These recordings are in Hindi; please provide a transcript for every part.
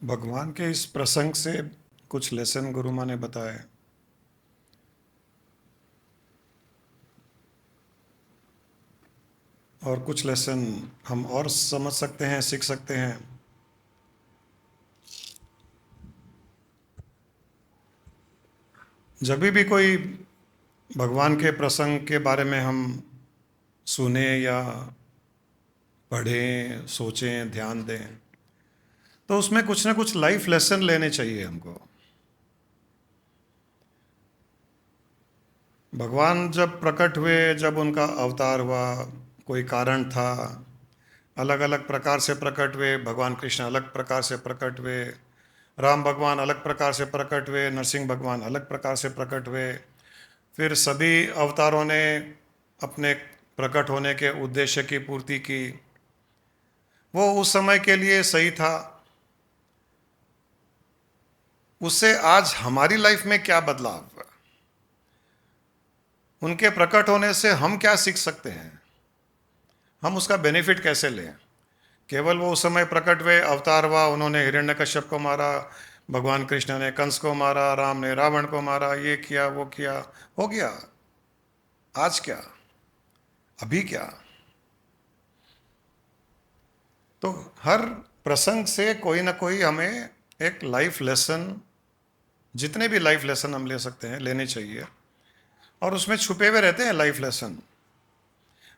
भगवान के इस प्रसंग से कुछ लेसन गुरु माँ ने बताए। और कुछ लेसन हम और समझ सकते हैं, सीख सकते हैं। जब भी कोई भगवान के प्रसंग के बारे में हम सुने या पढ़ें, सोचें, ध्यान दें, तो उसमें कुछ ना कुछ लाइफ लेसन लेने चाहिए हमको। भगवान जब प्रकट हुए, जब उनका अवतार हुआ, कोई कारण था, अलग अलग प्रकार से प्रकट हुए। भगवान कृष्ण अलग प्रकार से प्रकट हुए, राम भगवान अलग प्रकार से प्रकट हुए, नरसिंह भगवान अलग प्रकार से प्रकट हुए। फिर सभी अवतारों ने अपने प्रकट होने के उद्देश्य की पूर्ति की। वो उस समय के लिए सही था। उससे आज हमारी लाइफ में क्या बदलाव हुआ? उनके प्रकट होने से हम क्या सीख सकते हैं? हम उसका बेनिफिट कैसे लें? केवल वो उस समय प्रकट हुए, अवतार हुआ, उन्होंने हिरण्यकश्यप को मारा, भगवान कृष्ण ने कंस को मारा, राम ने रावण को मारा, ये किया वो किया, हो गया। आज क्या? अभी क्या? तो हर प्रसंग से कोई ना कोई हमें एक लाइफ लेसन, जितने भी लाइफ लेसन हम ले सकते हैं, लेने चाहिए। और उसमें छुपे हुए रहते हैं लाइफ लेसन।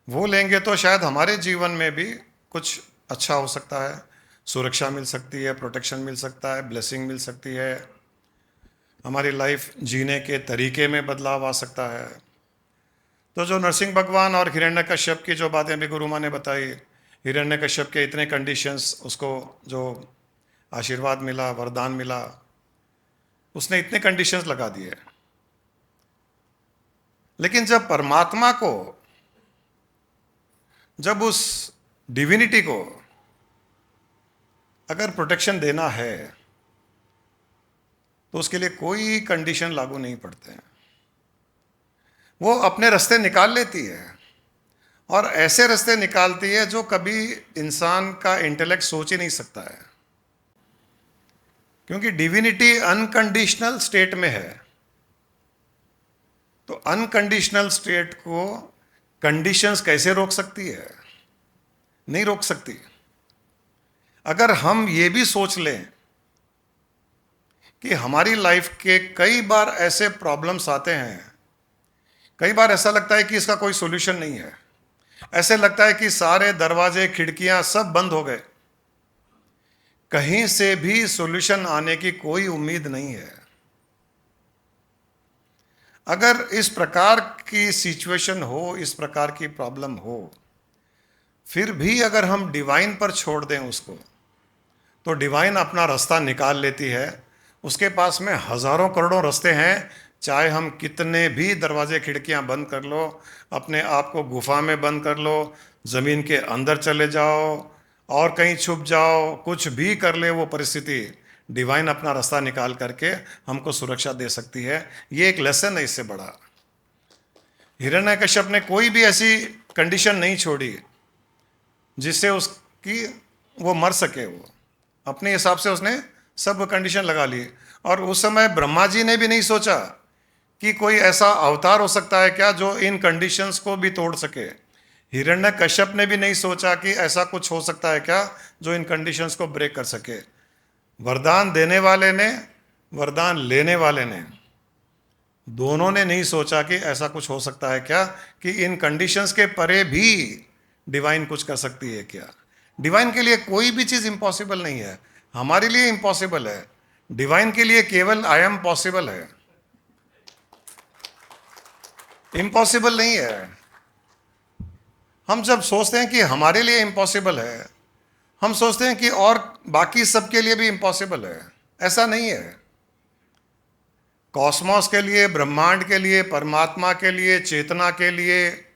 वो लेंगे तो शायद हमारे जीवन में भी कुछ अच्छा हो सकता है। सुरक्षा मिल सकती है, प्रोटेक्शन मिल सकता है, ब्लेसिंग मिल सकती है, हमारी लाइफ जीने के तरीके में बदलाव आ सकता है। तो जो नरसिंह भगवान और हिरण्यकश्यप की जो बातें भी गुरु माँ ने बताई, हिरण्यकश्यप के इतने कंडीशंस, उसको जो आशीर्वाद मिला, वरदान मिला, उसने इतने कंडीशंस लगा दिए। लेकिन जब परमात्मा को, जब उस डिविनिटी को अगर प्रोटेक्शन देना है, तो उसके लिए कोई कंडीशन लागू नहीं पड़ते हैं। वो अपने रास्ते निकाल लेती है, और ऐसे रास्ते निकालती है जो कभी इंसान का इंटेलेक्ट सोच ही नहीं सकता है। क्योंकि डिविनिटी अनकंडीशनल स्टेट में है। तो अनकंडीशनल स्टेट को कंडीशंस कैसे रोक सकती है? नहीं रोक सकती। अगर हम ये भी सोच लें कि हमारी लाइफ के कई बार ऐसे प्रॉब्लम्स आते हैं, कई बार ऐसा लगता है कि इसका कोई सॉल्यूशन नहीं है, ऐसे लगता है कि सारे दरवाजे, खिड़कियां सब बंद हो गए, कहीं से भी सॉल्यूशन आने की कोई उम्मीद नहीं है। अगर इस प्रकार की सिचुएशन हो, इस प्रकार की प्रॉब्लम हो, फिर भी अगर हम डिवाइन पर छोड़ दें उसको, तो डिवाइन अपना रास्ता निकाल लेती है। उसके पास में हजारों करोड़ों रास्ते हैं। चाहे हम कितने भी दरवाजे, खिड़कियां बंद कर लो, अपने आप को गुफा में बंद कर लो, जमीन के अंदर चले जाओ और कहीं छुप जाओ, कुछ भी कर ले, वो परिस्थिति डिवाइन अपना रास्ता निकाल करके हमको सुरक्षा दे सकती है। ये एक लेसन है इससे बड़ा। हिरण्यकश्यप ने कोई भी ऐसी कंडीशन नहीं छोड़ी जिससे उसकी वो मर सके। वो अपने हिसाब से उसने सब कंडीशन लगा ली। और उस समय ब्रह्मा जी ने भी नहीं सोचा कि कोई ऐसा अवतार हो सकता है क्या जो इन कंडीशंस को भी तोड़ सके। हिरण्यकश्यप ने भी नहीं सोचा कि ऐसा कुछ हो सकता है क्या जो इन कंडीशंस को ब्रेक कर सके। वरदान देने वाले ने, वरदान लेने वाले ने, दोनों ने नहीं सोचा कि ऐसा कुछ हो सकता है क्या कि इन कंडीशंस के परे भी डिवाइन कुछ कर सकती है क्या। डिवाइन के लिए कोई भी चीज़ इम्पॉसिबल नहीं है। हमारे लिए इम्पॉसिबल है, डिवाइन के लिए केवल आई एम पॉसिबल है, इम्पॉसिबल नहीं है। हम जब सोचते हैं कि हमारे लिए इम्पॉसिबल है, हम सोचते हैं कि और बाकी सबके लिए भी इम्पॉसिबल है। ऐसा नहीं है। कॉस्मोस के लिए, ब्रह्मांड के लिए, परमात्मा के लिए, चेतना के लिए,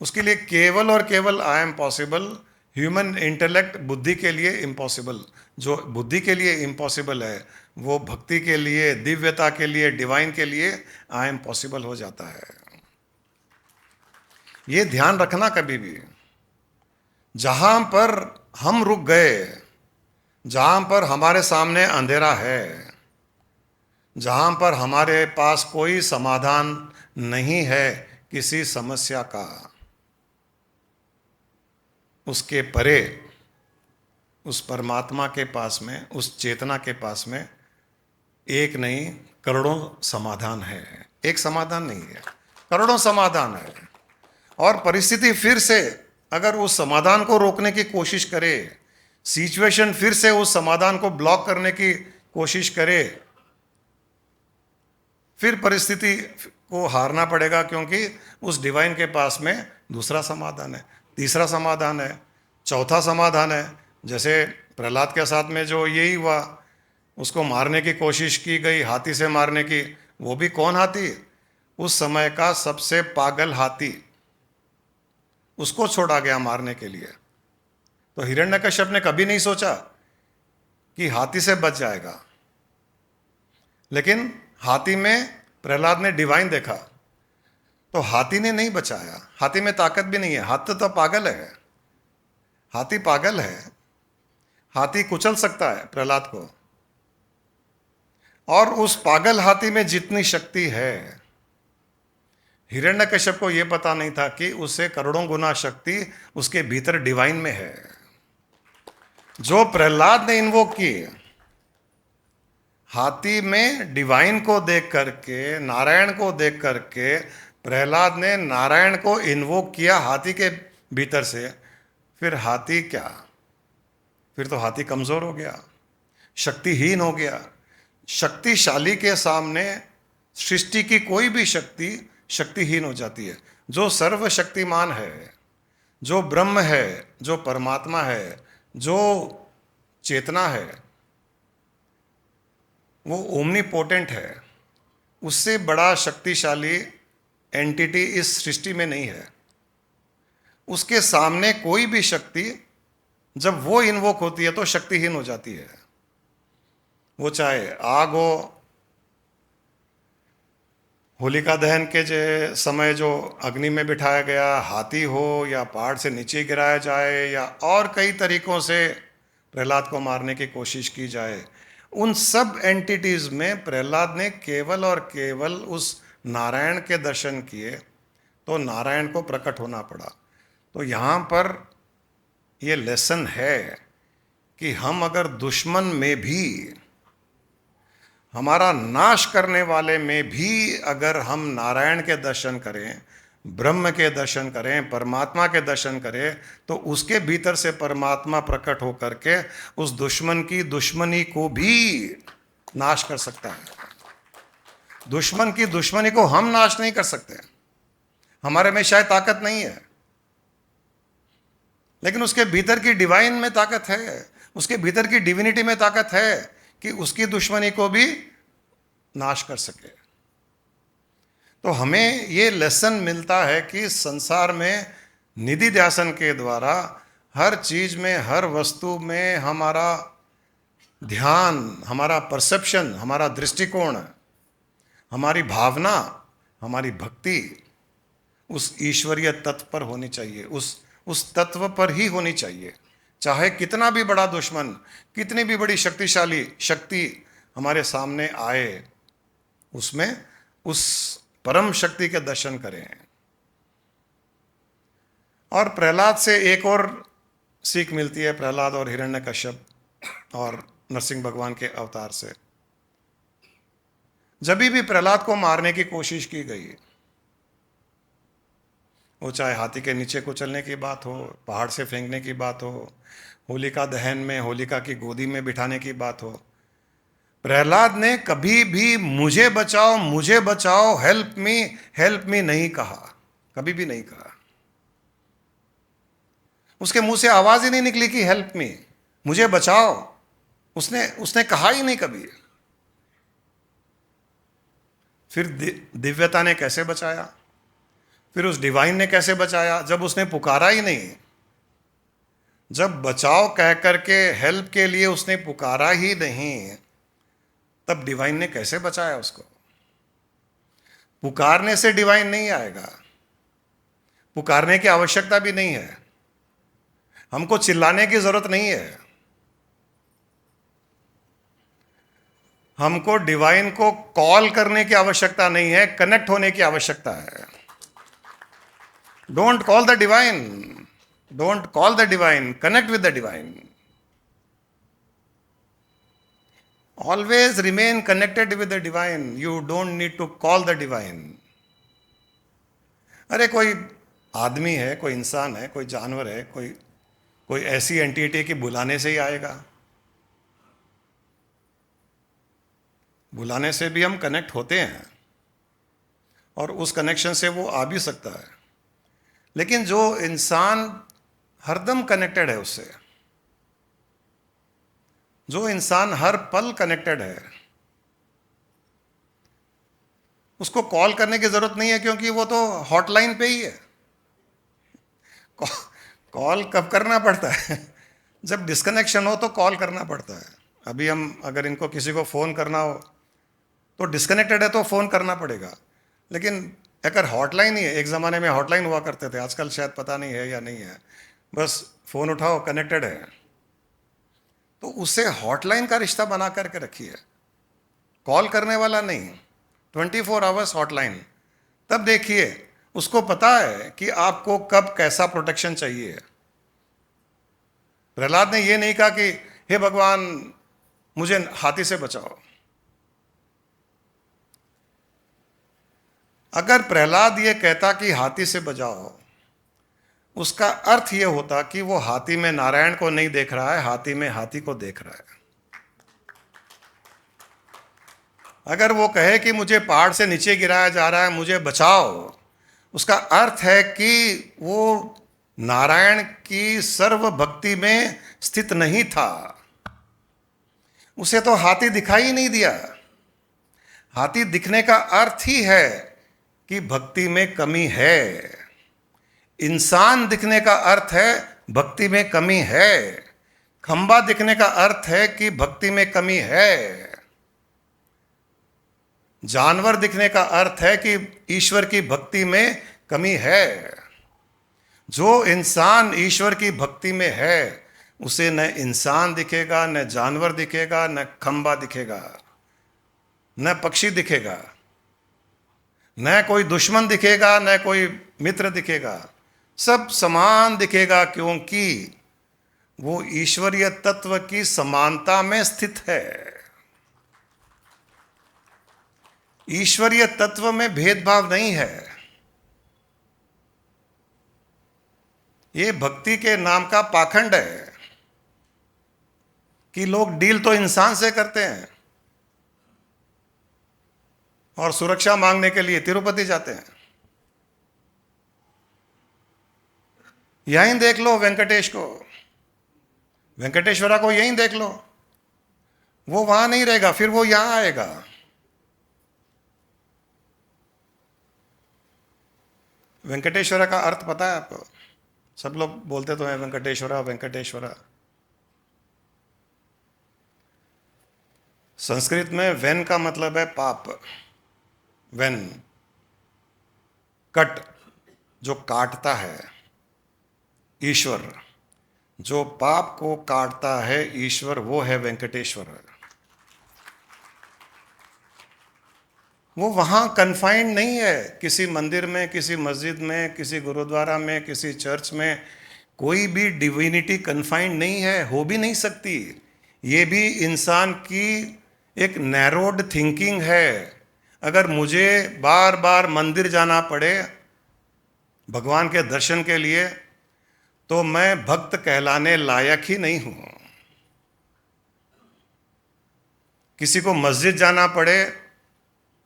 उसके लिए केवल और केवल I am possible. Human intellect, बुद्धि के लिए इम्पॉसिबल। जो बुद्धि के लिए इम्पॉसिबल है, वो भक्ति के लिए, दिव्यता के लिए, डिवाइन के लिए आई एम पॉसिबल हो जाता है। ये ध्यान रखना कभी भी। जहां पर हम रुक गए, जहां पर हमारे सामने अंधेरा है, जहां पर हमारे पास कोई समाधान नहीं है किसी समस्या का, उसके परे उस परमात्मा के पास में, उस चेतना के पास में एक नहीं करोड़ों समाधान है। एक समाधान नहीं है, करोड़ों समाधान है। और परिस्थिति फिर से अगर उस समाधान को रोकने की कोशिश करे, सिचुएशन फिर से उस समाधान को ब्लॉक करने की कोशिश करे, फिर परिस्थिति को हारना पड़ेगा, क्योंकि उस डिवाइन के पास में दूसरा समाधान है, तीसरा समाधान है, चौथा समाधान है। जैसे प्रहलाद के साथ में जो यही हुआ, उसको मारने की कोशिश की गई, हाथी से मारने की। वो भी कौन हाथी? उस समय का सबसे पागल हाथी, उसको छोड़ा गया मारने के लिए। तो हिरण्यकश्यप ने कभी नहीं सोचा कि हाथी से बच जाएगा, लेकिन हाथी में प्रहलाद ने डिवाइन देखा, तो हाथी ने नहीं बचाया। हाथी में ताकत भी नहीं है, हाथी तो पागल है, हाथी पागल है। हाथी कुचल सकता है प्रहलाद को, और उस पागल हाथी में जितनी शक्ति है, हिरण्यकश्यप को यह पता नहीं था कि उससे करोड़ों गुना शक्ति उसके भीतर डिवाइन में है। जो प्रहलाद ने इन्वोक की, हाथी में डिवाइन को देख करके, नारायण को देख करके प्रहलाद ने नारायण को इन्वोक किया हाथी के भीतर से। फिर हाथी क्या, फिर तो हाथी कमजोर हो गया, शक्तिहीन हो गया। शक्तिशाली के सामने सृष्टि की कोई भी शक्ति शक्तिहीन हो जाती है। जो सर्वशक्तिमान है, जो ब्रह्म है, जो परमात्मा है, जो चेतना है, वो ओमनीपोटेंट है। उससे बड़ा शक्तिशाली एंटिटी इस सृष्टि में नहीं है। उसके सामने कोई भी शक्ति जब वो इन्वोक होती है तो शक्तिहीन हो जाती है। वो चाहे आग हो, होलिका दहन के समय जो अग्नि में बिठाया गया हाथी हो, या पहाड़ से नीचे गिराया जाए, या और कई तरीकों से प्रहलाद को मारने की कोशिश की जाए, उन सब एंटिटीज में प्रहलाद ने केवल और केवल उस नारायण के दर्शन किए, तो नारायण को प्रकट होना पड़ा। तो यहाँ पर ये लेसन है कि हम अगर दुश्मन में भी, हमारा नाश करने वाले में भी अगर हम नारायण के दर्शन करें, ब्रह्म के दर्शन करें, परमात्मा के दर्शन करें, तो उसके भीतर से परमात्मा प्रकट होकर के उस दुश्मन की दुश्मनी को भी नाश कर सकता है। दुश्मन की दुश्मनी को हम नाश नहीं कर सकते, हमारे में शायद ताकत नहीं है, लेकिन उसके भीतर की डिवाइन में ताकत है, उसके भीतर की डिविनिटी में ताकत है कि उसकी दुश्मनी को भी नाश कर सके। तो हमें ये लेसन मिलता है कि संसार में निधि ध्यासन के द्वारा हर चीज में, हर वस्तु में हमारा ध्यान, हमारा परसेप्शन, हमारा दृष्टिकोण, हमारी भावना, हमारी भक्ति उस ईश्वरीय तत्व पर होनी चाहिए, उस तत्व पर ही होनी चाहिए। चाहे कितना भी बड़ा दुश्मन, कितनी भी बड़ी शक्तिशाली शक्ति हमारे सामने आए, उसमें उस परम शक्ति के दर्शन करें। और प्रहलाद से एक और सीख मिलती है, प्रहलाद और हिरण्यकश्यप और नरसिंह भगवान के अवतार से। जब भी प्रहलाद को मारने की कोशिश की गई, वो चाहे हाथी के नीचे कुचलने की बात हो, पहाड़ से फेंकने की बात हो, होलिका दहन में होलिका की गोदी में बिठाने की बात हो, प्रहलाद ने कभी भी मुझे बचाओ, मुझे बचाओ, हेल्प मी नहीं कहा, कभी भी नहीं कहा। उसके मुंह से आवाज ही नहीं निकली कि हेल्प मी, मुझे बचाओ, उसने कहा ही नहीं कभी। फिर दिव्यता ने कैसे बचाया, फिर उस डिवाइन ने कैसे बचाया, जब उसने पुकारा ही नहीं। जब बचाओ कह करके हेल्प के लिए उसने पुकारा ही नहीं, तब डिवाइन ने कैसे बचाया उसको। पुकारने से डिवाइन नहीं आएगा, पुकारने की आवश्यकता भी नहीं है, हमको चिल्लाने की जरूरत नहीं है। हमको डिवाइन को कॉल करने की आवश्यकता नहीं है, कनेक्ट होने की आवश्यकता है। Don't call the divine, don't call the divine, connect with the divine. Always remain connected with the divine, you don't need to call the divine. अरे कोई आदमी है, कोई इंसान है, कोई जानवर है, कोई कोई ऐसी एंटिटी कि बुलाने से ही आएगा। बुलाने से भी हम कनेक्ट होते हैं और उस कनेक्शन से वो आ भी सकता है। लेकिन जो इंसान हरदम कनेक्टेड है उससे, जो इंसान हर पल कनेक्टेड है, उसको कॉल करने की जरूरत नहीं है, क्योंकि वो तो हॉटलाइन पे ही है। कॉल कब करना पड़ता है? जब डिस्कनेक्शन हो तो कॉल करना पड़ता है। अभी हम अगर इनको किसी को फ़ोन करना हो तो डिस्कनेक्टेड है तो फ़ोन करना पड़ेगा। लेकिन अगर हॉटलाइन ही है, एक ज़माने में हॉटलाइन हुआ करते थे, आजकल शायद पता नहीं है या नहीं है, बस फ़ोन उठाओ, कनेक्टेड है, तो उससे हॉटलाइन का रिश्ता बना करके रखिए, कॉल करने वाला नहीं, 24 आवर्स हॉटलाइन। तब देखिए उसको पता है कि आपको कब कैसा प्रोटेक्शन चाहिए। प्रहलाद ने ये नहीं कहा कि हे भगवान मुझे हाथी से बचाओ। अगर प्रहलाद ये कहता कि हाथी से बचाओ, उसका अर्थ ये होता कि वो हाथी में नारायण को नहीं देख रहा है, हाथी में हाथी को देख रहा है। अगर वो कहे कि मुझे पहाड़ से नीचे गिराया जा रहा है, मुझे बचाओ, उसका अर्थ है कि वो नारायण की सर्व भक्ति में स्थित नहीं था। उसे तो हाथी दिखाई ही नहीं दिया। हाथी दिखने का अर्थ ही है कि भक्ति में कमी है। इंसान दिखने का अर्थ है भक्ति में कमी है। खंबा दिखने का अर्थ है कि भक्ति में कमी है। जानवर दिखने का अर्थ है कि ईश्वर की भक्ति में कमी है। जो इंसान ईश्वर की भक्ति में है, उसे न इंसान दिखेगा, न जानवर दिखेगा, न खंबा दिखेगा, न पक्षी दिखेगा, न कोई दुश्मन दिखेगा, न कोई मित्र दिखेगा। सब समान दिखेगा, क्योंकि वो ईश्वरीय तत्व की समानता में स्थित है। ईश्वरीय तत्व में भेदभाव नहीं है। ये भक्ति के नाम का पाखंड है कि लोग डील तो इंसान से करते हैं और सुरक्षा मांगने के लिए तिरुपति जाते हैं। यहीं देख लो वेंकटेश को, वेंकटेश्वरा को यहीं देख लो। वो वहां नहीं रहेगा, फिर वो यहां आएगा। वेंकटेश्वरा का अर्थ पता है आपको? सब लोग बोलते तो हैं वेंकटेश्वरा वेंकटेश्वरा। संस्कृत में वेन का मतलब है पाप। वेन, कट, जो काटता है, ईश्वर। जो पाप को काटता है ईश्वर, वो है वेंकटेश्वर। वो वहाँ कन्फाइंड नहीं है किसी मंदिर में, किसी मस्जिद में, किसी गुरुद्वारा में, किसी चर्च में। कोई भी डिविनिटी कन्फाइंड नहीं है, हो भी नहीं सकती। ये भी इंसान की एक नैरोड थिंकिंग है। अगर मुझे बार बार मंदिर जाना पड़े भगवान के दर्शन के लिए, तो मैं भक्त कहलाने लायक ही नहीं हूँ। किसी को मस्जिद जाना पड़े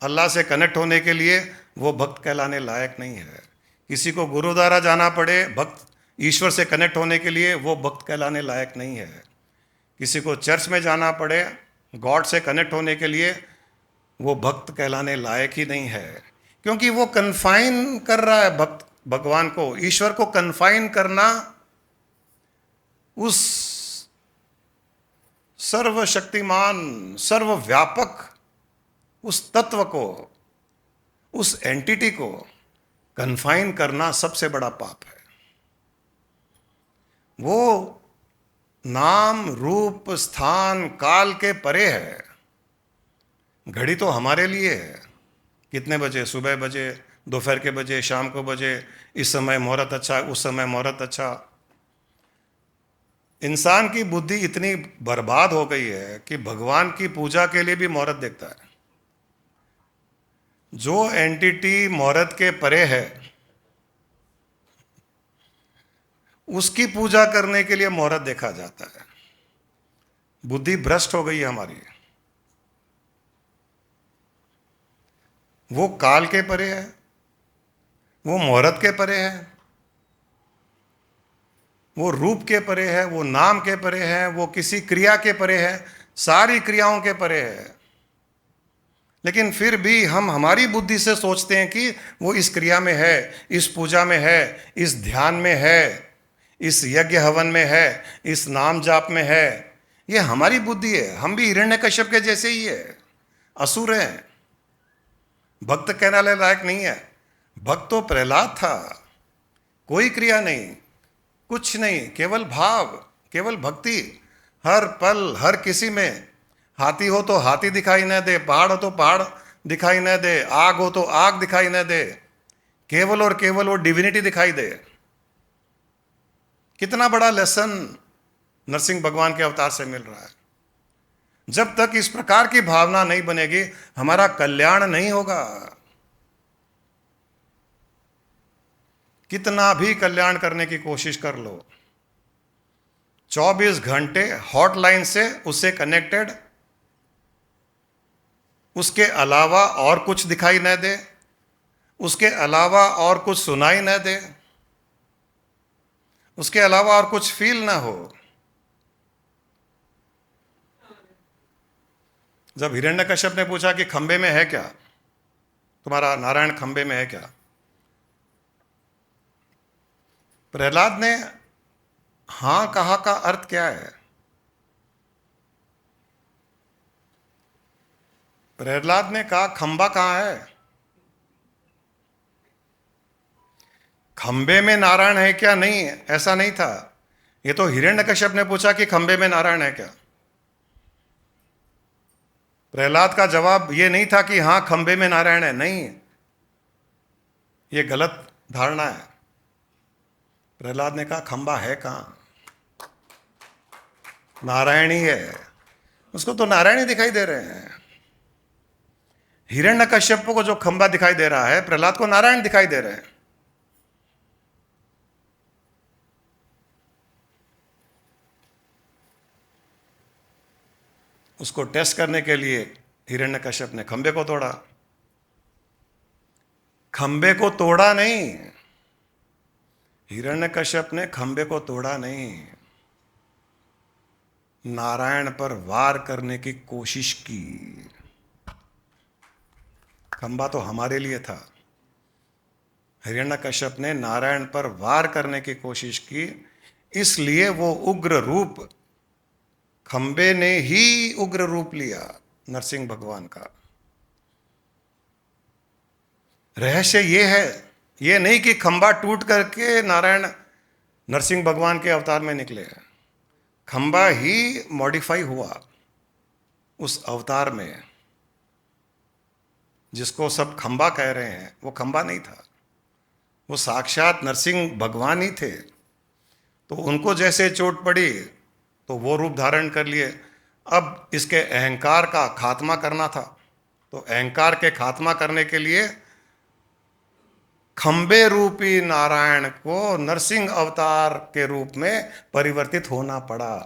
अल्लाह से कनेक्ट होने के लिए, वो भक्त कहलाने लायक नहीं है। किसी को गुरुद्वारा जाना पड़े भक्त ईश्वर से कनेक्ट होने के लिए, वो भक्त कहलाने लायक नहीं है। किसी को चर्च में जाना पड़े गॉड से कनेक्ट होने के लिए, वो भक्त कहलाने लायक ही नहीं है। क्योंकि वो कन्फाइन कर रहा है भक्त भगवान को। ईश्वर को कन्फाइन करना उस सर्वशक्तिमान, सर्वव्यापक उस तत्व को, उस एंटिटी को कन्फाइन करना सबसे बड़ा पाप है। वो नाम, रूप, स्थान, काल के परे है। घड़ी तो हमारे लिए है, कितने बजे, सुबह बजे, दोपहर के बजे, शाम को बजे, इस समय मुहूर्त अच्छा, उस समय मुहूर्त अच्छा। इंसान की बुद्धि इतनी बर्बाद हो गई है कि भगवान की पूजा के लिए भी मुहूर्त देखता है। जो एंटिटी मुहूर्त के परे है, उसकी पूजा करने के लिए मुहूर्त देखा जाता है। बुद्धि भ्रष्ट हो गई है हमारी। वो काल के परे है, वो मुहूर्त के परे है, वो रूप के परे है, वो नाम के परे है, वो किसी क्रिया के परे है, सारी क्रियाओं के परे है। लेकिन फिर भी हम हमारी बुद्धि से सोचते हैं कि वो इस क्रिया में है, इस पूजा में है, इस ध्यान में है, इस यज्ञ हवन में है, इस नाम जाप में है। ये हमारी बुद्धि है। हम भी हिरण्यकश्यप के जैसे ही है, असुर हैं। भक्त कहने लायक नहीं है। भक्त तो प्रहलाद था। कोई क्रिया नहीं, कुछ नहीं, केवल भाव, केवल भक्ति। हर पल हर किसी में। हाथी हो तो हाथी दिखाई न दे, पहाड़ हो तो पहाड़ दिखाई न दे, आग हो तो आग दिखाई न दे, केवल और केवल वो डिविनिटी दिखाई दे। कितना बड़ा लेसन नरसिंह भगवान के अवतार से मिल रहा है। जब तक इस प्रकार की भावना नहीं बनेगी, हमारा कल्याण नहीं होगा। कितना भी कल्याण करने की कोशिश कर लो, 24 घंटे हॉटलाइन से उससे कनेक्टेड, उसके अलावा और कुछ दिखाई न दे, उसके अलावा और कुछ सुनाई न दे, उसके अलावा और कुछ फील ना हो। जब हिरण्यकश्यप ने पूछा कि खंबे में है क्या, तुम्हारा नारायण खंबे में है क्या, प्रहलाद ने हां कहा का अर्थ क्या है? प्रहलाद ने कहा खंबा कहां है? खंबे में नारायण है क्या? नहीं, ऐसा नहीं था। ये तो हिरण्यकश्यप ने पूछा कि खंबे में नारायण है क्या। प्रहलाद का जवाब ये नहीं था कि हां खंबे में नारायण है। नहीं, ये गलत धारणा है। प्रहलाद ने कहा खंबा है कहां? नारायण ही है। उसको तो नारायण ही दिखाई दे रहे हैं। हिरण्यकश्यप को जो खंबा दिखाई दे रहा है, प्रहलाद को नारायण दिखाई दे रहे हैं। उसको टेस्ट करने के लिए हिरण्यकश्यप ने खंबे को तोड़ा। खंबे को तोड़ा नहीं, हिरण्यकश्यप ने खंबे को तोड़ा नहीं, नारायण पर वार करने की कोशिश की। खंबा तो हमारे लिए था। हिरण्यकश्यप ने नारायण पर वार करने की कोशिश की, इसलिए वो उग्र रूप, खंबे ने ही उग्र रूप लिया नरसिंह भगवान का। रहस्य ये है, ये नहीं कि खंबा टूट करके नारायण नरसिंह भगवान के अवतार में निकले। खंबा ही मॉडिफाई हुआ उस अवतार में। जिसको सब खंबा कह रहे हैं, वो खंबा नहीं था, वो साक्षात नरसिंह भगवान ही थे। तो उनको जैसे चोट पड़ी तो वो रूप धारण कर लिए। अब इसके अहंकार का खात्मा करना था, तो अहंकार के खात्मा करने के लिए खंबे रूपी नारायण को नरसिंह अवतार के रूप में परिवर्तित होना पड़ा।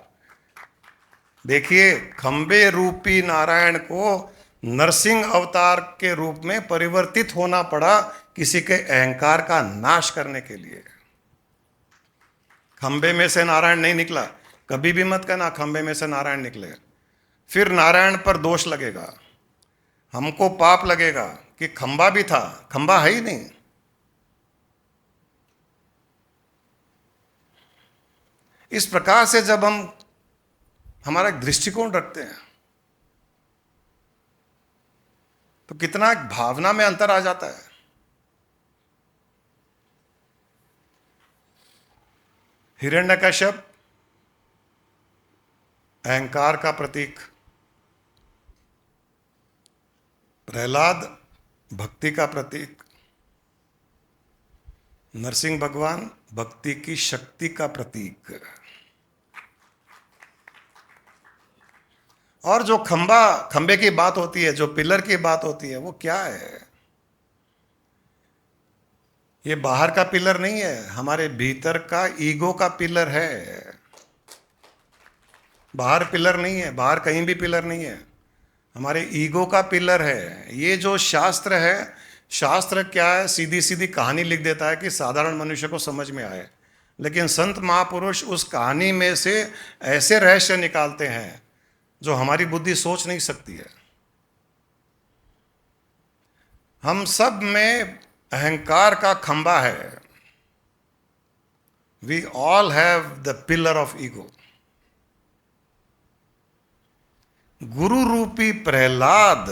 देखिए, खंबे रूपी नारायण को नरसिंह अवतार के रूप में परिवर्तित होना पड़ा किसी के अहंकार का नाश करने के लिए। खंबे में से नारायण नहीं निकला। कभी भी मत कहना खंबे में से नारायण निकले, फिर नारायण पर दोष लगेगा, हमको पाप लगेगा कि खंबा भी था। खंबा है ही नहीं। इस प्रकार से जब हम हमारा एक दृष्टिकोण रखते हैं तो कितना भावना में अंतर आ जाता है। हिरण्यकश्यप अहंकार का प्रतीक, प्रहलाद भक्ति का प्रतीक, नरसिंह भगवान भक्ति की शक्ति का प्रतीक। और जो खंबे की बात होती है, जो पिलर की बात होती है, वो क्या है? ये बाहर का पिलर नहीं है, हमारे भीतर का ईगो का पिलर है। बाहर पिलर नहीं है, बाहर कहीं भी पिलर नहीं है, हमारे ईगो का पिलर है। ये जो शास्त्र है, शास्त्र क्या है? सीधी सीधी कहानी लिख देता है कि साधारण मनुष्य को समझ में आए, लेकिन संत महापुरुष उस कहानी में से ऐसे रहस्य निकालते हैं जो हमारी बुद्धि सोच नहीं सकती है। हम सब में अहंकार का खंबा है। We all have the pillar of ego. गुरु रूपी प्रहलाद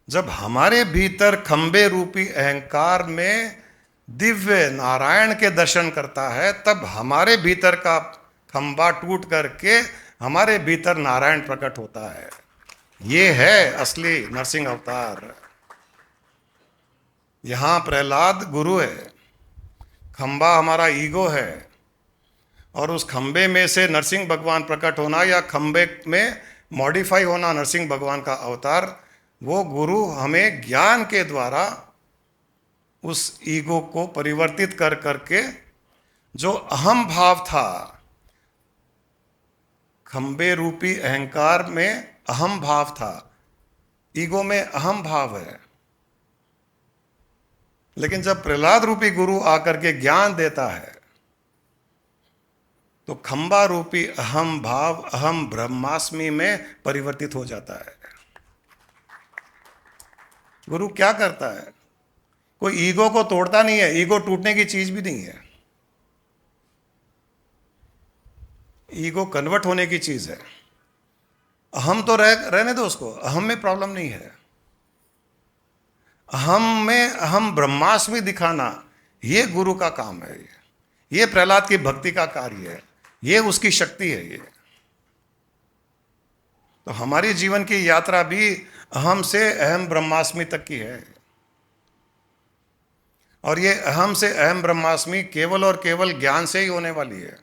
जब हमारे भीतर खंबे रूपी अहंकार में दिव्य नारायण के दर्शन करता है, तब हमारे भीतर का खंबा टूट करके हमारे भीतर नारायण प्रकट होता है। ये है असली नरसिंह अवतार। यहां प्रहलाद गुरु है, खंबा हमारा ईगो है, और उस खंबे में से नरसिंह भगवान प्रकट होना या खंबे में मॉडिफाई होना नरसिंह भगवान का अवतार, वो गुरु हमें ज्ञान के द्वारा उस ईगो को परिवर्तित कर करके, जो अहम भाव था, खंबे रूपी अहंकार में अहम भाव था, ईगो में अहम भाव है, लेकिन जब प्रहलाद रूपी गुरु आकर के ज्ञान देता है तो खंबा रूपी अहम भाव अहम ब्रह्मास्मि में परिवर्तित हो जाता है। गुरु क्या करता है? कोई ईगो को तोड़ता नहीं है, ईगो टूटने की चीज भी नहीं है, ईगो कन्वर्ट होने की चीज है। अहम तो रहने दो उसको, अहम में प्रॉब्लम नहीं है। अहम में अहम ब्रह्मास्मि दिखाना, ये गुरु का काम है। ये प्रहलाद की भक्ति का कार्य है, ये उसकी शक्ति है। ये तो हमारी जीवन की यात्रा भी अहम से अहम ब्रह्मास्मि तक की है, और ये अहम से अहम ब्रह्मास्मि केवल और केवल ज्ञान से ही होने वाली है।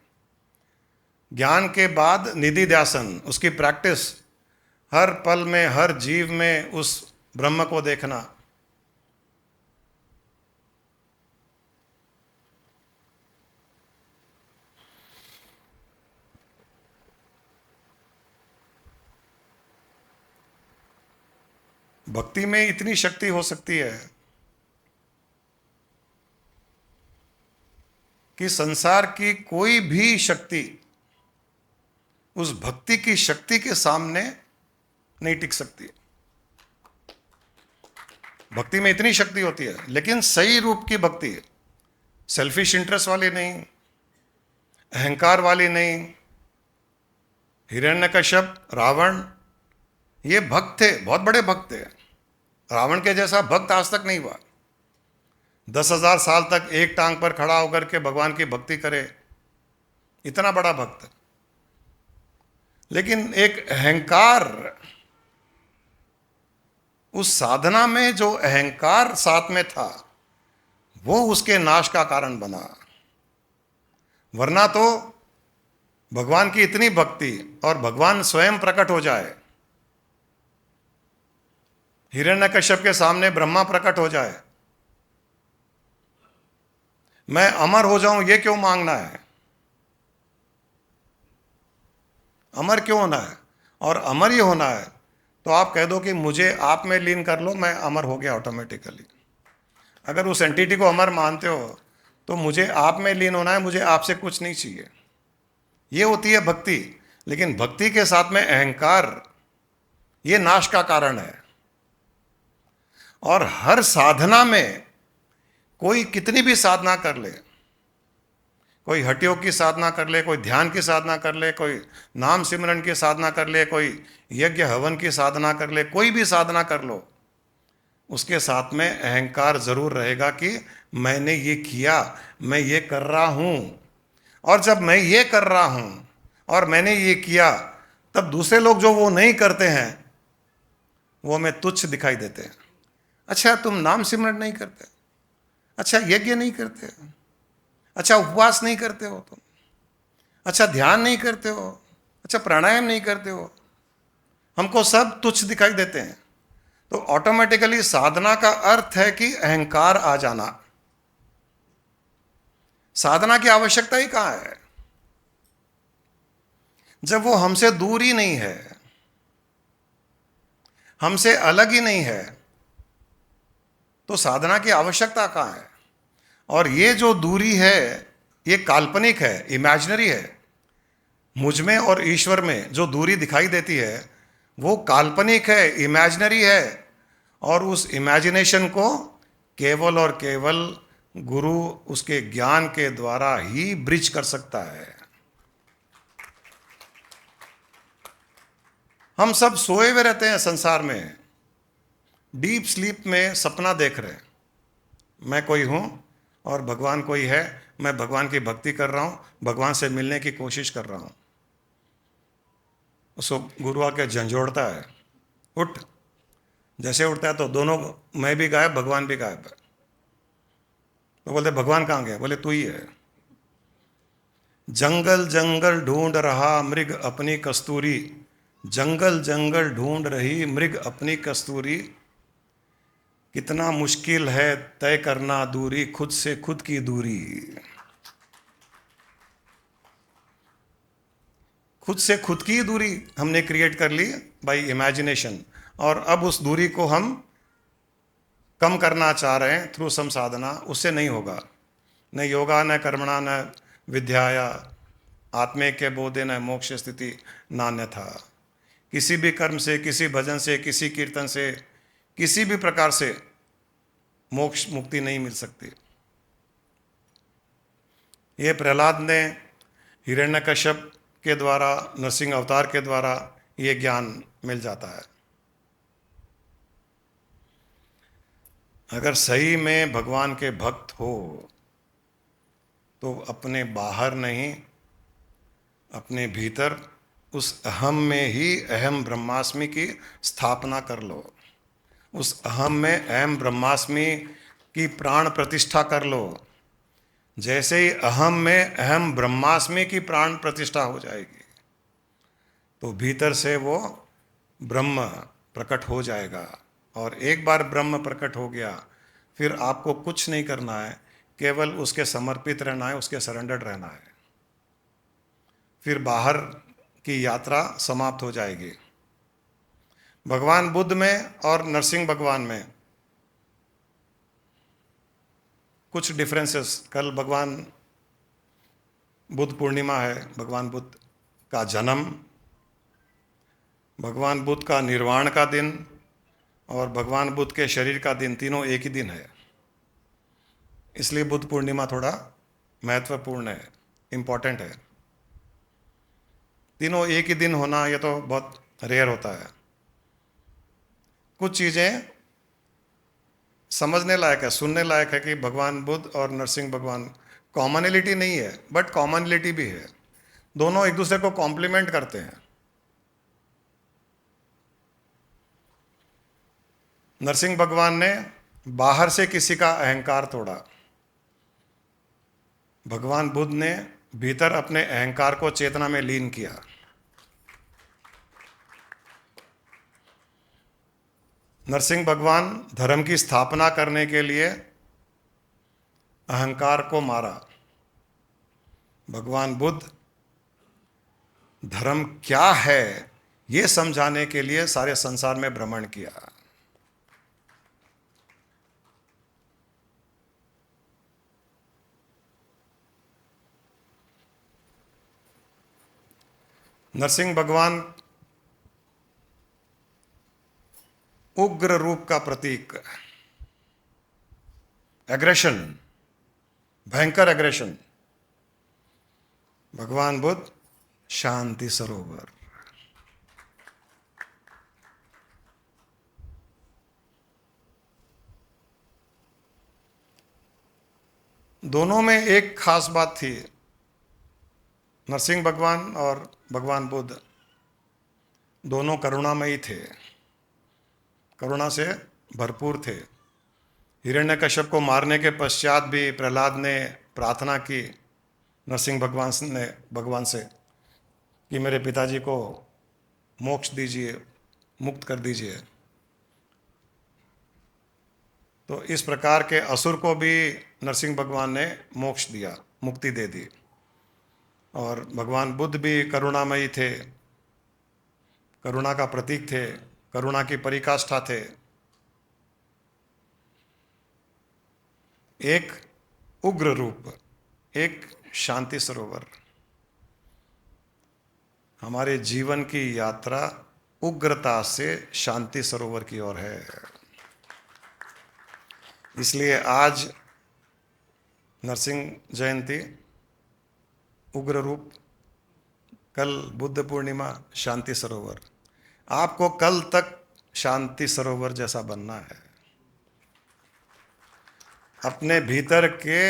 ज्ञान के बाद निधि ध्यासन, उसकी प्रैक्टिस, हर पल में हर जीव में उस ब्रह्म को देखना। भक्ति में इतनी शक्ति हो सकती है कि संसार की कोई भी शक्ति उस भक्ति की शक्ति के सामने नहीं टिक सकती। भक्ति में इतनी शक्ति होती है, लेकिन सही रूप की भक्ति, सेल्फिश इंटरेस्ट वाली नहीं, अहंकार वाली नहीं। हिरण्यकश्यप, रावण, ये भक्त थे, बहुत बड़े भक्त थे। रावण के जैसा भक्त आज तक नहीं हुआ। 10,000 साल तक एक टांग पर खड़ा होकर के भगवान की भक्ति करे, इतना बड़ा भक्त। लेकिन एक अहंकार, उस साधना में जो अहंकार साथ में था, वो उसके नाश का कारण बना। वरना तो भगवान की इतनी भक्ति और भगवान स्वयं प्रकट हो जाए, हिरण्यकश्यप के सामने ब्रह्मा प्रकट हो जाए, मैं अमर हो जाऊं, ये क्यों मांगना है? अमर क्यों होना है? और अमर ही होना है तो आप कह दो कि मुझे आप में लीन कर लो, मैं अमर हो गया ऑटोमेटिकली। अगर उस एंटिटी को अमर मानते हो तो मुझे आप में लीन होना है, मुझे आपसे कुछ नहीं चाहिए। ये होती है भक्ति। लेकिन भक्ति के साथ में अहंकार, ये नाश का कारण है। और हर साधना में कोई कितनी भी साधना कर ले, कोई हठयोग की साधना कर ले, कोई ध्यान की साधना कर ले, कोई नाम सिमरन की साधना कर ले, कोई यज्ञ हवन की साधना कर ले, कोई भी साधना कर लो, उसके साथ में अहंकार जरूर रहेगा कि मैंने ये किया, मैं ये कर रहा हूं। और जब मैं ये कर रहा हूं और मैंने ये किया, तब दूसरे लोग जो वो नहीं करते हैं वो हमें तुच्छ दिखाई देते हैं। अच्छा तुम नाम सिमरन नहीं करते, अच्छा यज्ञ नहीं करते, अच्छा उपवास नहीं करते हो तुम, अच्छा ध्यान नहीं करते हो, अच्छा प्राणायाम नहीं करते हो, हमको सब तुच्छ दिखाई देते हैं। तो ऑटोमेटिकली साधना का अर्थ है कि अहंकार आ जाना। साधना की आवश्यकता ही कहां है? जब वो हमसे दूर ही नहीं है, हमसे अलग ही नहीं है, तो साधना की आवश्यकता कहां है? और ये जो दूरी है ये काल्पनिक है, इमेजिनरी है। मुझ में और ईश्वर में जो दूरी दिखाई देती है वो काल्पनिक है, इमेजिनरी है। और उस इमेजिनेशन को केवल और केवल गुरु उसके ज्ञान के द्वारा ही ब्रिज कर सकता है। हम सब सोए हुए रहते हैं संसार में, डीप स्लीप में सपना देख रहे हैं, मैं कोई हूं और भगवान कोई है, मैं भगवान की भक्ति कर रहा हूं, भगवान से मिलने की कोशिश कर रहा हूं। उसको गुरु आके झंझोड़ता है, उठ। जैसे उठता है तो दोनों, मैं भी गायब भगवान भी गायब है। तो बोलते भगवान कहाँ गया? बोले तू ही है। जंगल जंगल ढूंढ रहा मृग अपनी कस्तूरी, जंगल जंगल ढूंढ रही मृग अपनी कस्तूरी, कितना मुश्किल है तय करना दूरी, खुद से खुद की दूरी। खुद से खुद की दूरी हमने क्रिएट कर ली बाय इमेजिनेशन, और अब उस दूरी को हम कम करना चाह रहे हैं थ्रू सम साधना। उससे नहीं होगा। न योगा न कर्मणा न विद्याया आत्मे के बोधे न मोक्ष स्थिति नान्यथा। किसी भी कर्म से, किसी भजन से, किसी कीर्तन से, किसी भी प्रकार से मोक्ष मुक्ति नहीं मिल सकती। ये प्रहलाद ने हिरण्यकश्यप के द्वारा, नरसिंह अवतार के द्वारा ये ज्ञान मिल जाता है। अगर सही में भगवान के भक्त हो तो अपने बाहर नहीं, अपने भीतर उस अहम में ही अहम ब्रह्मास्मि की स्थापना कर लो। उस अहम में अहम ब्रह्मास्मि की प्राण प्रतिष्ठा कर लो। जैसे ही अहम में अहम ब्रह्मास्मि की प्राण प्रतिष्ठा हो जाएगी तो भीतर से वो ब्रह्म प्रकट हो जाएगा। और एक बार ब्रह्म प्रकट हो गया फिर आपको कुछ नहीं करना है, केवल उसके समर्पित रहना है, उसके सरेंडर्ड रहना है। फिर बाहर की यात्रा समाप्त हो जाएगी। भगवान बुद्ध में और नरसिंह भगवान में कुछ डिफरेंसेस। कल भगवान बुद्ध पूर्णिमा है, भगवान बुद्ध का जन्म, भगवान बुद्ध का निर्वाण का दिन और भगवान बुद्ध के शरीर का दिन, तीनों एक ही दिन है। इसलिए बुद्ध पूर्णिमा थोड़ा महत्वपूर्ण है, इम्पॉर्टेंट है। तीनों एक ही दिन होना ये तो बहुत रेयर होता है। कुछ चीज़ें समझने लायक है, सुनने लायक है कि भगवान बुद्ध और नरसिंह भगवान कॉमनलिटी नहीं है बट कॉमनलिटी भी है। दोनों एक दूसरे को कॉम्प्लीमेंट करते हैं। नरसिंह भगवान ने बाहर से किसी का अहंकार तोड़ा, भगवान बुद्ध ने भीतर अपने अहंकार को चेतना में लीन किया। नरसिंह भगवान धर्म की स्थापना करने के लिए अहंकार को मारा। भगवान बुद्ध धर्म क्या है ये समझाने के लिए सारे संसार में भ्रमण किया। नरसिंह भगवान उग्र रूप का प्रतीक, एग्रेशन, भयंकर एग्रेशन। भगवान बुद्ध शांति सरोवर। दोनों में एक खास बात थी। नरसिंह भगवान और भगवान बुद्ध दोनों करुणामयी थे। करुणा से भरपूर थे। हिरण्यकश्यप को मारने के पश्चात भी प्रहलाद ने प्रार्थना की नरसिंह भगवान से कि मेरे पिताजी को मोक्ष दीजिए, मुक्त कर दीजिए। तो इस प्रकार के असुर को भी नरसिंह भगवान ने मोक्ष दिया, मुक्ति दे दी। और भगवान बुद्ध भी करुणामयी थे, करुणा का प्रतीक थे, करुणा की पराकाष्ठा थे। एक उग्र रूप, एक शांति सरोवर। हमारे जीवन की यात्रा उग्रता से शांति सरोवर की ओर है। इसलिए आज नरसिंह जयंती, उग्र रूप, कल बुद्ध पूर्णिमा, शांति सरोवर। आपको कल तक शांति सरोवर जैसा बनना है। अपने भीतर के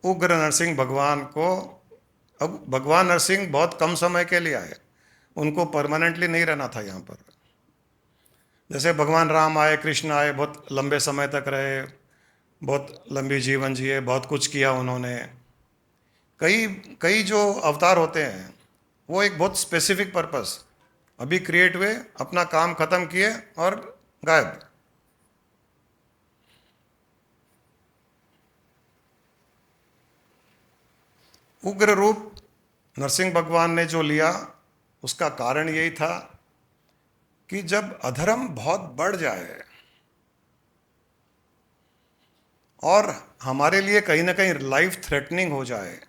उग्र नरसिंह भगवान को, अब भगवान नरसिंह बहुत कम समय के लिए आए, उनको परमानेंटली नहीं रहना था यहाँ पर। जैसे भगवान राम आए, कृष्ण आए, बहुत लंबे समय तक रहे, बहुत लंबी जीवन जिए, बहुत कुछ किया उन्होंने। कई जो अवतार होते हैं वो एक बहुत स्पेसिफिक पर्पस, अभी क्रिएट हुए, अपना काम खत्म किए और गायब। उग्र रूप नरसिंह भगवान ने जो लिया, उसका कारण यही था कि जब अधर्म बहुत बढ़ जाए और हमारे लिए कहीं ना कहीं लाइफ थ्रेटनिंग हो जाए,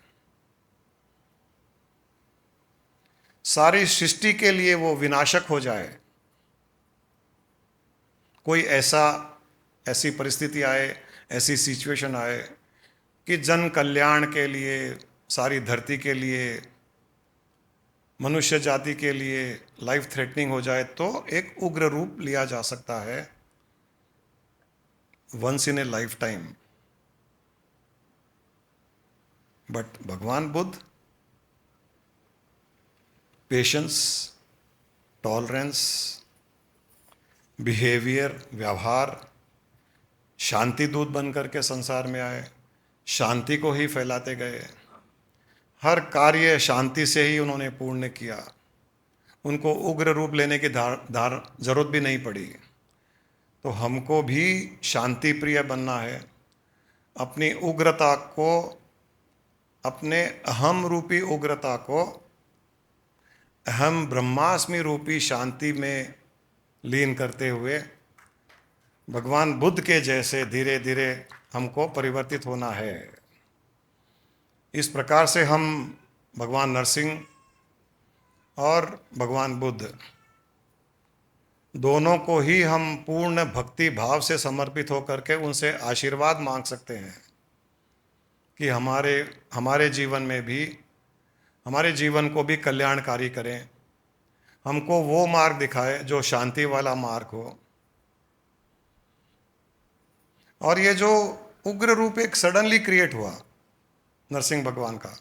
सारी सृष्टि के लिए वो विनाशक हो जाए, कोई ऐसी परिस्थिति आए, ऐसी सिचुएशन आए कि जन कल्याण के लिए, सारी धरती के लिए, मनुष्य जाति के लिए लाइफ थ्रेटनिंग हो जाए, तो एक उग्र रूप लिया जा सकता है, once in a lifetime. But भगवान बुद्ध पेशेंस, टॉलरेंस, बिहेवियर, व्यवहार, शांति दूत बनकर के संसार में आए, शांति को ही फैलाते गए, हर कार्य शांति से ही उन्होंने पूर्ण किया। उनको उग्र रूप लेने की जरूरत भी नहीं पड़ी। तो हमको भी शांति प्रिय बनना है, अपनी उग्रता को, अपने अहम रूपी उग्रता को अहम ब्रह्मास्मि रूपी शांति में लीन करते हुए भगवान बुद्ध के जैसे धीरे धीरे हमको परिवर्तित होना है। इस प्रकार से हम भगवान नरसिंह और भगवान बुद्ध दोनों को ही हम पूर्ण भक्ति भाव से समर्पित होकर के उनसे आशीर्वाद मांग सकते हैं कि हमारे जीवन में भी, हमारे जीवन को भी कल्याणकारी करें, हमको वो मार्ग दिखाए जो शांति वाला मार्ग हो। और ये जो उग्र रूप एक सडनली क्रिएट हुआ नरसिंह भगवान का,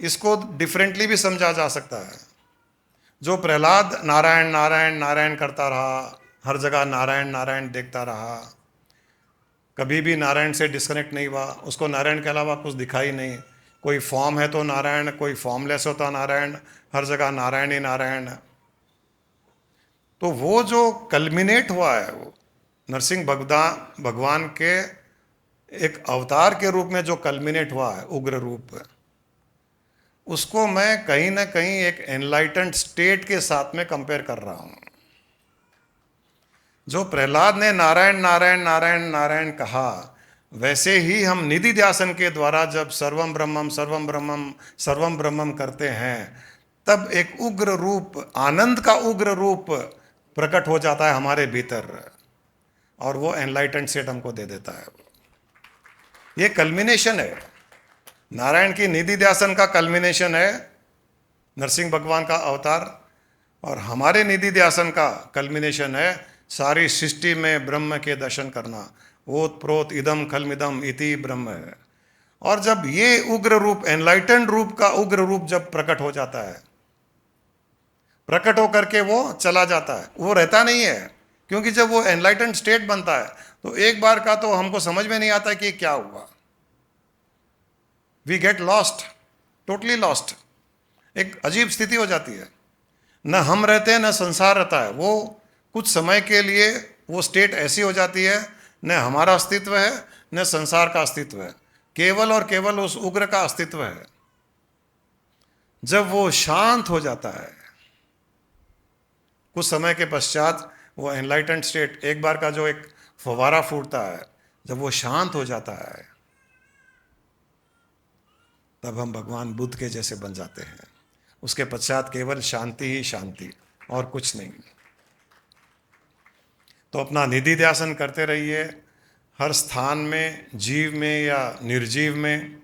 इसको डिफरेंटली भी समझा जा सकता है। जो प्रहलाद नारायण नारायण नारायण करता रहा, हर जगह नारायण नारायण देखता रहा, कभी भी नारायण से डिस्कनेक्ट नहीं हुआ, उसको नारायण के अलावा कुछ दिखाई नहीं। कोई फॉर्म है तो नारायण, कोई फॉर्मलेस होता नारायण, हर जगह नारायण ही नारायण। तो वो जो कल्मिनेट हुआ है, वो नरसिंह भगवान के एक अवतार के रूप में जो कल्मिनेट हुआ है, उग्र रूप, उसको मैं कहीं ना कहीं एक एनलाइटेंड स्टेट के साथ में कंपेयर कर रहा हूं। जो प्रहलाद ने नारायण नारायण नारायण नारायण कहा, वैसे ही हम निधि ध्यासन के द्वारा जब सर्वम ब्रह्मम सर्वम ब्रह्मम सर्वम ब्रह्मम करते हैं, तब एक उग्र रूप, आनंद का उग्र रूप प्रकट हो जाता है हमारे भीतर, और वो एनलाइटेंड स्टेट हमको दे देता है। ये कल्मिनेशन है, नारायण की निधि ध्यासन का कल्मिनेशन है नरसिंह भगवान का अवतार, और हमारे निधि ध्यासन का कल्मिनेशन है सारी सृष्टि में ब्रह्म के दर्शन करना। ओत प्रोत इदम खलमिदम इति ब्रह्म है। और जब ये उग्र रूप, एनलाइटेंड रूप का उग्र रूप जब प्रकट हो जाता है, प्रकट होकर के वो चला जाता है, वो रहता नहीं है। क्योंकि जब वो एनलाइटेंड स्टेट बनता है तो एक बार का तो हमको समझ में नहीं आता कि क्या हुआ। We get lost, totally lost. एक अजीब स्थिति हो जाती है, न हम रहते हैं न संसार रहता है। वो कुछ समय के लिए वो स्टेट ऐसी हो जाती है, न हमारा अस्तित्व है न संसार का अस्तित्व है, केवल और केवल उस उग्र का अस्तित्व है। जब वो शांत हो जाता है कुछ समय के पश्चात, वो एनलाइटेंड स्टेट, एक बार का जो एक फवारा फूटता है, जब वो शांत हो जाता है तब हम भगवान बुद्ध के जैसे बन जाते हैं। उसके पश्चात केवल शांति ही शांति और कुछ नहीं। तो अपना निधि ध्यासन करते रहिए, हर स्थान में, जीव में या निर्जीव में।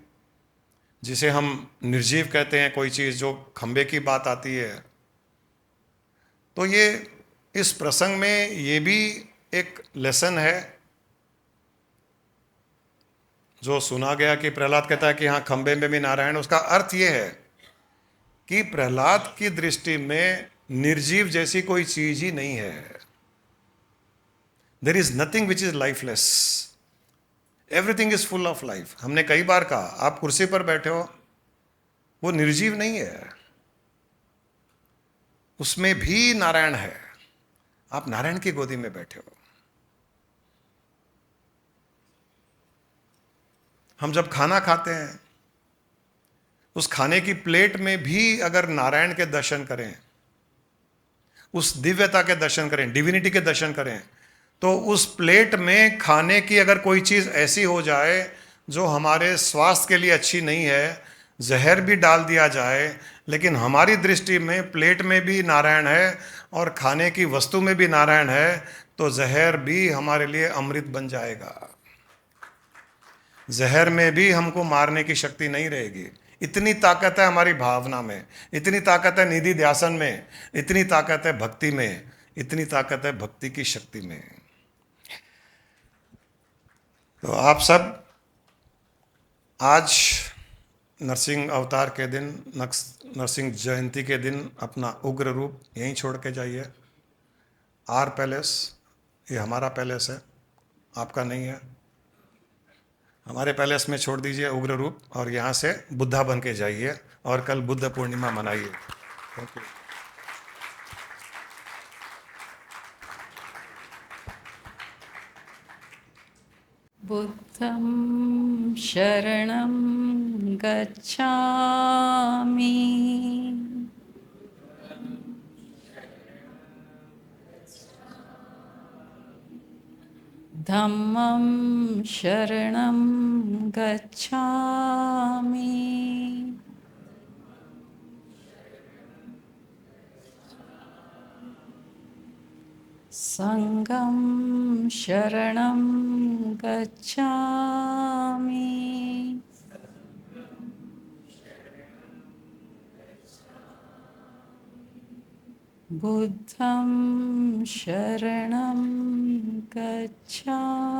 जिसे हम निर्जीव कहते हैं, कोई चीज़ जो खंबे की बात आती है, तो ये इस प्रसंग में ये भी एक लेसन है जो सुना गया कि प्रहलाद कहता है कि हाँ खंबे में भी नारायण। उसका अर्थ ये है कि प्रहलाद की दृष्टि में निर्जीव जैसी कोई चीज ही नहीं है। There is nothing which is lifeless, everything is full of life. हमने कई बार कहा, आप कुर्सी पर बैठे हो, वो निर्जीव नहीं है, उसमें भी नारायण है। आप नारायण की गोदी में बैठे हो। हम जब खाना खाते हैं, उस खाने की प्लेट में भी अगर नारायण के दर्शन करें, उस दिव्यता के दर्शन करें, डिविनिटी के दर्शन करें, तो उस प्लेट में खाने की अगर कोई चीज़ ऐसी हो जाए जो हमारे स्वास्थ्य के लिए अच्छी नहीं है, जहर भी डाल दिया जाए, लेकिन हमारी दृष्टि में प्लेट में भी नारायण है और खाने की वस्तु में भी नारायण है, तो जहर भी हमारे लिए अमृत बन जाएगा। जहर में भी हमको मारने की शक्ति नहीं रहेगी। इतनी ताकत है हमारी भावना में, इतनी ताकत है निधि ध्यासन में, इतनी ताकत है भक्ति में, इतनी ताकत है भक्ति की शक्ति में। तो आप सब आज नरसिंह अवतार के दिन, नरसिंह जयंती के दिन अपना उग्र रूप यहीं छोड़ के जाइए। आर पैलेस, ये हमारा पैलेस है, आपका नहीं है। हमारे पैलेस में छोड़ दीजिए उग्र रूप और यहाँ से बुद्धा बन के जाइए और कल बुद्ध पूर्णिमा मनाइए। Thank you. बुद्धं शरणं गच्छामि, धम्मं शरणं गच्छामि, संघं शरणं गच्छामि, बुद्धं शरणं गच्छामि।